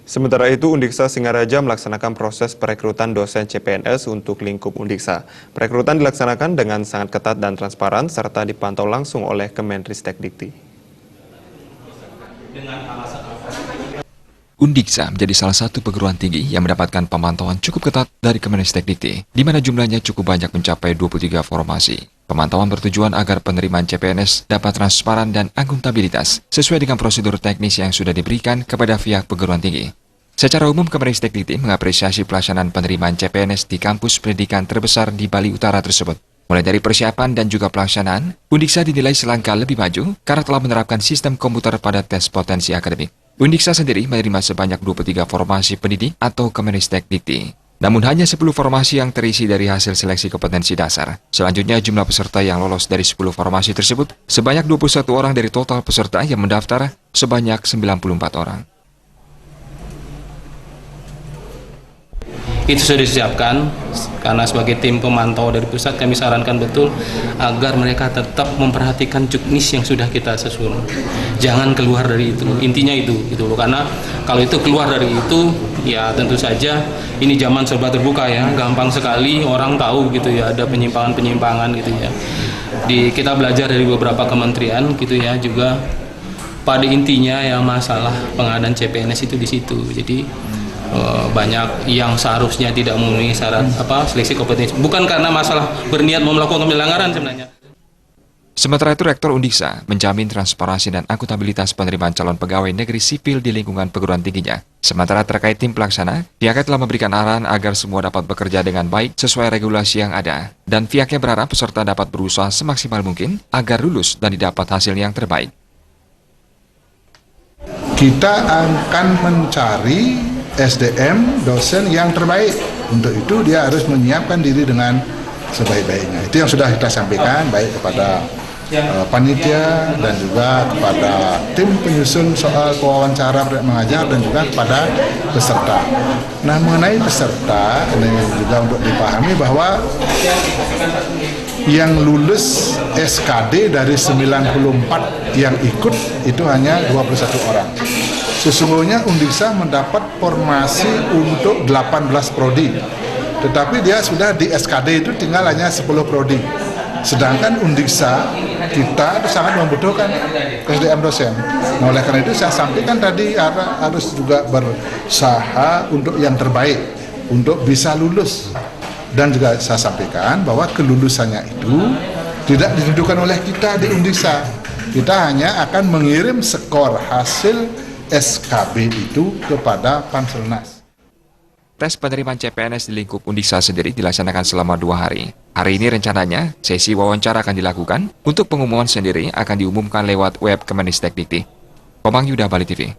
Sementara itu, Undiksa Singaraja melaksanakan proses perekrutan dosen CPNS untuk lingkup Undiksa. Perekrutan dilaksanakan dengan sangat ketat dan transparan serta dipantau langsung oleh Kemendristekdikti. Undiksa menjadi salah satu perguruan tinggi yang mendapatkan pemantauan cukup ketat dari Kemendristekdikti, di mana jumlahnya cukup banyak mencapai 23 formasi. Pemantauan bertujuan agar penerimaan CPNS dapat transparan dan akuntabilitas sesuai dengan prosedur teknis yang sudah diberikan kepada pihak perguruan tinggi. Secara umum, Kemendristekdikti mengapresiasi pelaksanaan penerimaan CPNS di kampus pendidikan terbesar di Bali Utara tersebut. Mulai dari persiapan dan juga pelaksanaan, Undiksa dinilai selangkah lebih maju karena telah menerapkan sistem komputer pada tes potensi akademik. Undiksa sendiri menerima sebanyak 23 formasi pendidik atau Kemendristekdikti. Namun hanya 10 formasi yang terisi dari hasil seleksi kompetensi dasar. Selanjutnya jumlah peserta yang lolos dari 10 formasi tersebut sebanyak 21 orang dari total peserta yang mendaftar sebanyak 94 orang. Itu sudah disiapkan karena sebagai tim pemantau dari pusat kami sarankan betul agar mereka tetap memperhatikan juknis yang sudah kita susun. Jangan keluar dari itu. Intinya itu gitu loh. Karena kalau itu keluar dari itu ya tentu saja ini zaman serba terbuka ya, gampang sekali orang tahu gitu ya, ada penyimpangan-penyimpangan gitu ya. Kita belajar dari beberapa kementerian gitu ya, juga pada intinya ya masalah pengadaan CPNS itu di situ. Jadi banyak yang seharusnya tidak memenuhi syarat seleksi kompetensi, bukan karena masalah berniat mau melakukan pelanggaran sebenarnya. Sementara itu, Rektor Undiksa menjamin transparansi dan akuntabilitas penerimaan calon pegawai negeri sipil di lingkungan perguruan tingginya. Sementara terkait tim pelaksana, pihaknya telah memberikan arahan agar semua dapat bekerja dengan baik sesuai regulasi yang ada. Dan pihaknya berharap peserta dapat berusaha semaksimal mungkin agar lulus dan didapat hasil yang terbaik. Kita akan mencari SDM dosen yang terbaik. Untuk itu dia harus menyiapkan diri dengan sebaik-baiknya. Itu yang sudah kita sampaikan baik kepada panitia dan juga kepada tim penyusun soal wawancara mengajar dan juga kepada peserta. Nah, mengenai peserta ini juga untuk dipahami bahwa yang lulus SKD dari 94 yang ikut itu hanya 21 orang. Sesungguhnya Undiksa mendapat formasi untuk 18 prodi, tetapi dia sudah di SKD itu tinggal hanya 10 prodi. Sedangkan Undiksa kita itu sangat membutuhkan SDM dosen. Nah, oleh karena itu saya sampaikan tadi harus juga berusaha untuk yang terbaik untuk bisa lulus. Dan juga saya sampaikan bahwa kelulusannya itu tidak ditentukan oleh kita di Undiksa. Kita hanya akan mengirim skor hasil SKB itu kepada Panselnas. Tes penerimaan CPNS di lingkup Undiksa sendiri dilaksanakan selama 2 hari. Hari ini rencananya sesi wawancara akan dilakukan. Untuk pengumuman sendiri akan diumumkan lewat web Kemendristekdikti. Komang Yuda, Bali TV.